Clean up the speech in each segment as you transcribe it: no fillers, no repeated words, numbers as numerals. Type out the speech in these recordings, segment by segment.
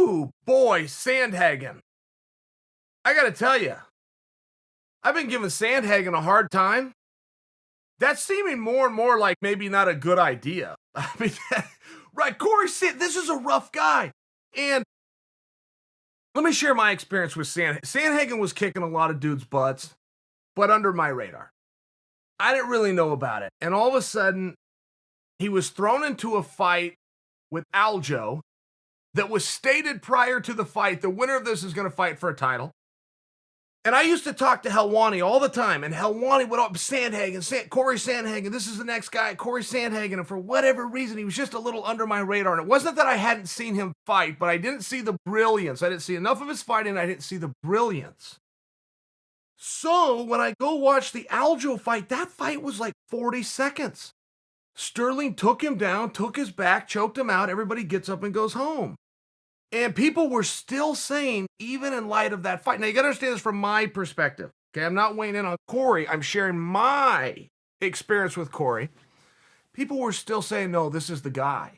Ooh, boy, Sandhagen. I gotta tell you, I've been giving Sandhagen a hard time. That's seeming more and more like maybe not a good idea. I mean, right, Cory Sandhagen, this is a rough guy. And let me share my experience with Sandhagen. Sandhagen was kicking a lot of dudes' butts, but under my radar. I didn't really know about it. And all of a sudden, he was thrown into a fight with Aljo that was stated prior to the fight. The winner of this is going to fight for a title. And I used to talk to Helwani all the time, and Helwani would Sandhagen, Cory Sandhagen, this is the next guy, Cory Sandhagen, and for whatever reason, he was just a little under my radar. And it wasn't that I hadn't seen him fight, but I didn't see the brilliance. I didn't see enough of his fighting, I didn't see the brilliance. So when I go watch the Aljo fight, that fight was like 40 seconds. Sterling took him down, took his back, choked him out, everybody gets up and goes home. And people were still saying, even in light of that fight. Now, you got to understand this from my perspective. Okay, I'm not weighing in on Cory. I'm sharing my experience with Cory. People were still saying, no, this is the guy.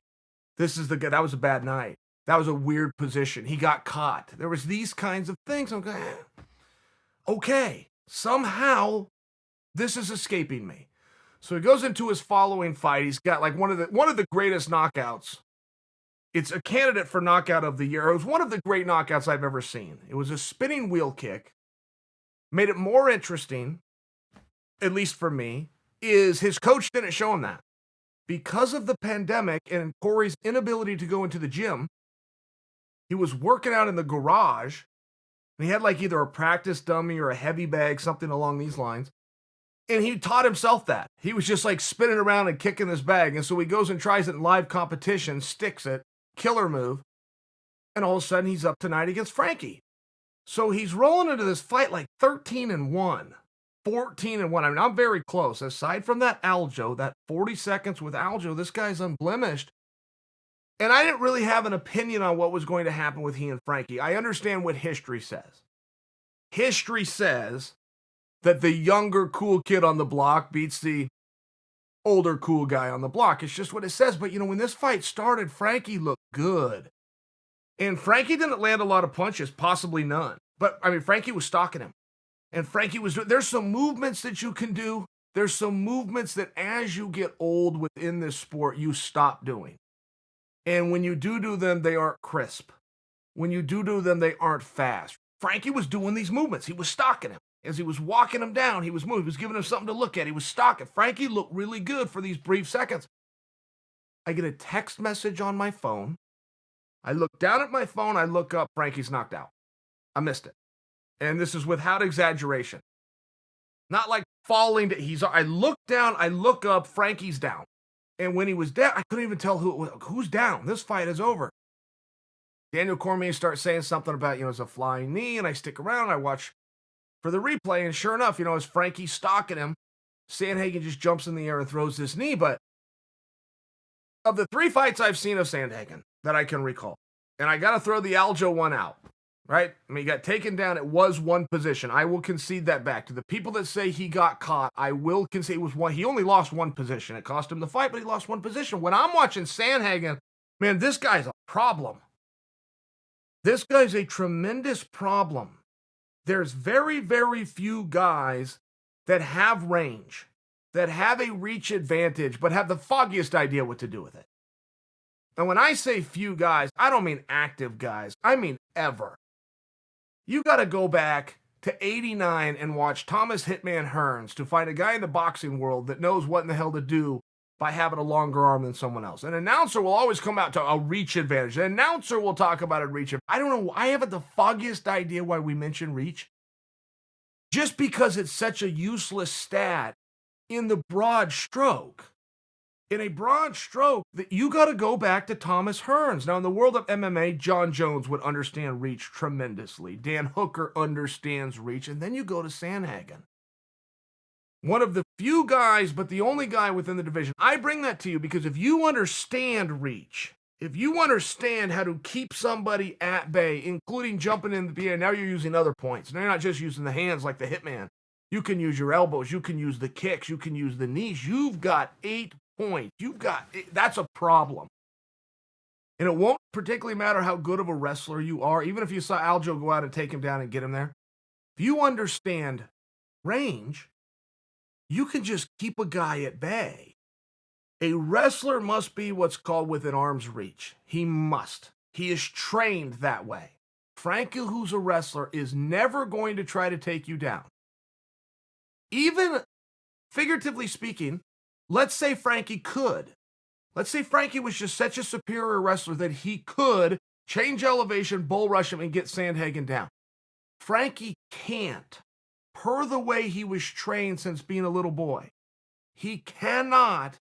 This is the guy. That was a bad night. That was a weird position. He got caught. There was these kinds of things. I'm going, okay, somehow this is escaping me. So he goes into his following fight. He's got like one of the greatest knockouts. It's a candidate for knockout of the year. It was one of the great knockouts I've ever seen. It was a spinning wheel kick. Made it more interesting, at least for me, is his coach didn't show him that. Because of the pandemic and Cory's inability to go into the gym, he was working out in the garage, and he had like either a practice dummy or a heavy bag, something along these lines. And he taught himself that. He was just like spinning around and kicking this bag. And so he goes and tries it in live competition, sticks it, killer move, and all of a sudden he's up tonight against Frankie. So he's rolling into this fight like 13-1, 14-1. I mean, I'm very close. Aside from that Aljo, that 40 seconds with Aljo, this guy's unblemished. And I didn't really have an opinion on what was going to happen with he and Frankie. I understand what history says. History says that the younger cool kid on the block beats the older cool guy on the block. It's just what it says. But, when this fight started, Frankie looked good. And Frankie didn't land a lot of punches, possibly none. But, Frankie was stalking him. And Frankie was doing, there's some movements that you can do. There's some movements that as you get old within this sport, you stop doing. And when you do them, they aren't crisp. When you do them, they aren't fast. Frankie was doing these movements. He was stalking him. As he was walking him down, he was moving. He was giving him something to look at. He was stalking. Frankie looked really good for these brief seconds. I get a text message on my phone. I look down at my phone. I look up. Frankie's knocked out. I missed it. And this is without exaggeration. Not like falling. I look down. I look up. Frankie's down. And when he was down, I couldn't even tell who's down. This fight is over. Daniel Cormier starts saying something about, it's a flying knee. And I stick around. I watch for the replay, and sure enough, as Frankie's stalking him, Sandhagen just jumps in the air and throws this knee. But of the 3 fights I've seen of Sandhagen that I can recall, and I got to throw the Aljo one out, right? He got taken down. It was one position. I will concede that back. To the people that say he got caught, I will concede it was one. He only lost one position. It cost him the fight, but he lost one position. When I'm watching Sandhagen, man, this guy's a problem. This guy's a tremendous problem. There's very, very few guys that have range, that have a reach advantage, but have the foggiest idea what to do with it. And when I say few guys, I don't mean active guys. I mean ever. You got to go back to 89 and watch Thomas Hitman Hearns to find a guy in the boxing world that knows what in the hell to do by having a longer arm than someone else. An announcer will always come out to a reach advantage. An announcer will talk about a reach advantage. I don't know. I haven't the foggiest idea why we mention reach. Just because it's such a useless stat in the broad stroke. In a broad stroke, that you got to go back to Thomas Hearns. Now, in the world of MMA, John Jones would understand reach tremendously. Dan Hooker understands reach. And then you go to Sandhagen. One of the few guys, but the only guy within the division. I bring that to you because if you understand reach, if you understand how to keep somebody at bay, including jumping in the air, now you're using other points. Now you're not just using the hands like the Hitman. You can use your elbows. You can use the kicks. You can use the knees. You've got 8 points. That's a problem. And it won't particularly matter how good of a wrestler you are, even if you saw Aljo go out and take him down and get him there. If you understand range, you can just keep a guy at bay. A wrestler must be what's called within arm's reach. He must. He is trained that way. Frankie, who's a wrestler, is never going to try to take you down. Even figuratively speaking, let's say Frankie could. Let's say Frankie was just such a superior wrestler that he could change elevation, bull rush him, and get Sandhagen down. Frankie can't, per the way he was trained since being a little boy. He cannot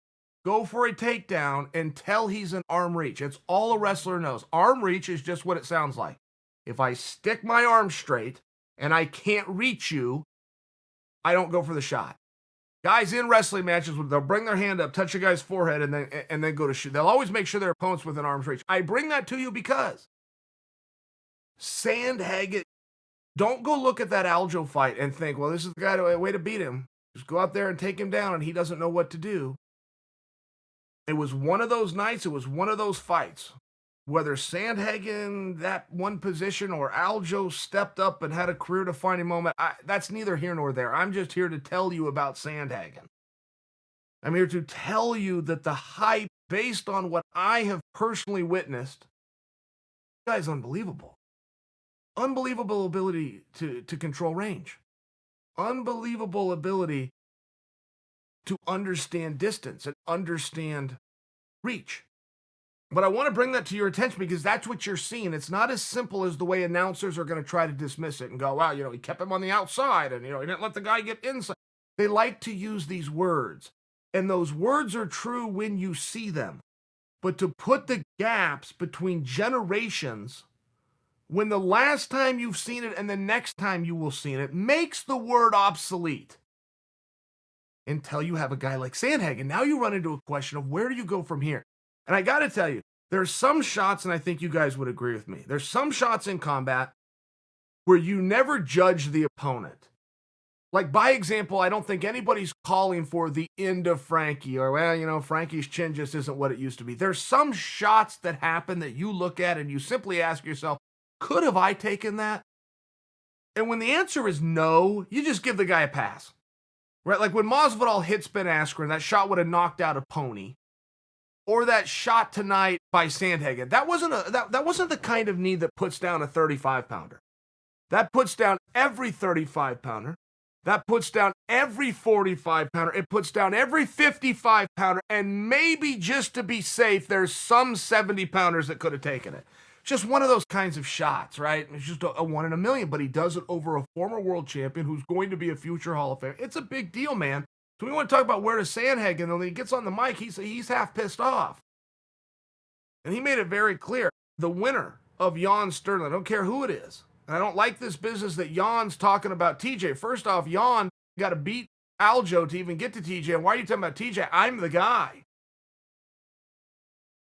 go for a takedown until he's in arm reach. It's all a wrestler knows. Arm reach is just what it sounds like. If I stick my arm straight and I can't reach you, I don't go for the shot. Guys in wrestling matches, they'll bring their hand up, touch a guy's forehead, and then go to shoot. They'll always make sure their opponent's within arm's reach. I bring that to you because Sandhagen, don't go look at that Aljo fight and think, well, this is the guy, way to beat him. Just go out there and take him down, and he doesn't know what to do. It was one of those nights, it was one of those fights. Whether Sandhagen, that one position, or Aljo stepped up and had a career-defining moment, that's neither here nor there. I'm just here to tell you about Sandhagen. I'm here to tell you that the hype, based on what I have personally witnessed, the guy's unbelievable. Unbelievable ability to control range. Unbelievable ability to understand distance and understand reach. But I want to bring that to your attention because that's what you're seeing. It's not as simple as the way announcers are going to try to dismiss it and go, wow, he kept him on the outside and, he didn't let the guy get inside. They like to use these words, and those words are true when you see them. But to put the gaps between generations, when the last time you've seen it and the next time you will see it, makes the word obsolete. Until you have a guy like Sandhagen. Now you run into a question of where do you go from here? And I got to tell you, there's some shots, and I think you guys would agree with me, there's some shots in combat where you never judge the opponent. Like, by example, I don't think anybody's calling for the end of Frankie, or, well, Frankie's chin just isn't what it used to be. There's some shots that happen that you look at and you simply ask yourself, could have I taken that? And when the answer is no, you just give the guy a pass. Right? Like when Masvidal hits Ben Askren, that shot would have knocked out a pony. Or that shot tonight by Sandhagen. That wasn't the kind of knee that puts down a 35-pounder. That puts down every 35-pounder. That puts down every 45-pounder. It puts down every 55-pounder. And maybe just to be safe, there's some 70-pounders that could have taken it. Just one of those kinds of shots, right? It's just a one in a million, but he does it over a former world champion who's going to be a future Hall of Famer. It's a big deal, man. So we want to talk about where to Sandhagen, and when he gets on the mic, he's half pissed off. And he made it very clear. The winner of Jan Sterling, I don't care who it is. And I don't like this business that Jan's talking about TJ. First off, Jan got to beat Aljo to even get to TJ. And why are you talking about TJ? I'm the guy.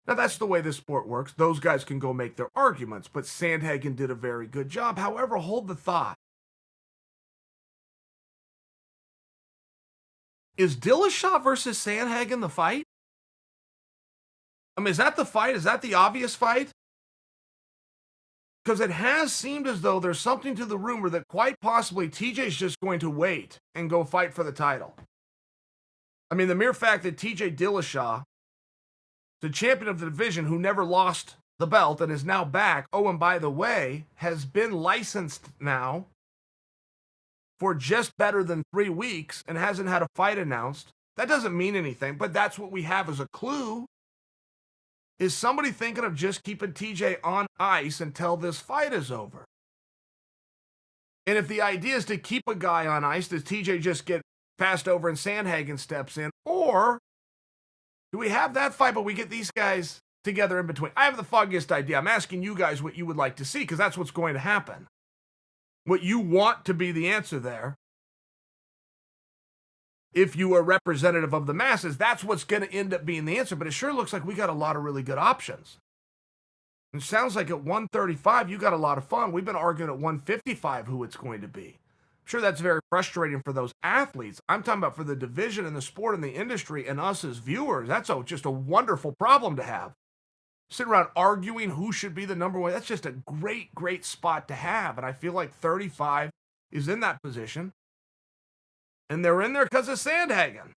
Now, that's the way this sport works. Those guys can go make their arguments, but Sandhagen did a very good job. However, hold the thought. Is Dillashaw versus Sandhagen the fight? I mean, is that the fight? Is that the obvious fight? Because it has seemed as though there's something to the rumor that quite possibly TJ's just going to wait and go fight for the title. I mean, the mere fact that TJ Dillashaw, the champion of the division who never lost the belt and is now back, oh, and by the way, has been licensed now for just better than 3 weeks and hasn't had a fight announced. That doesn't mean anything, but that's what we have as a clue. Is somebody thinking of just keeping TJ on ice until this fight is over? And if the idea is to keep a guy on ice, does TJ just get passed over and Sandhagen steps in? Or do we have that fight, but we get these guys together in between? I have the foggiest idea. I'm asking you guys what you would like to see, because that's what's going to happen. What you want to be the answer there. If you are representative of the masses, that's what's going to end up being the answer. But it sure looks like we got a lot of really good options. It sounds like at 135, you got a lot of fun. We've been arguing at 155 who it's going to be. I'm sure that's very frustrating for those athletes. I'm talking about for the division and the sport and the industry and us as viewers. That's just a wonderful problem to have. sitting around arguing who should be the number one. That's just a great, great spot to have. And I feel like 35 is in that position. And they're in there because of Sandhagen.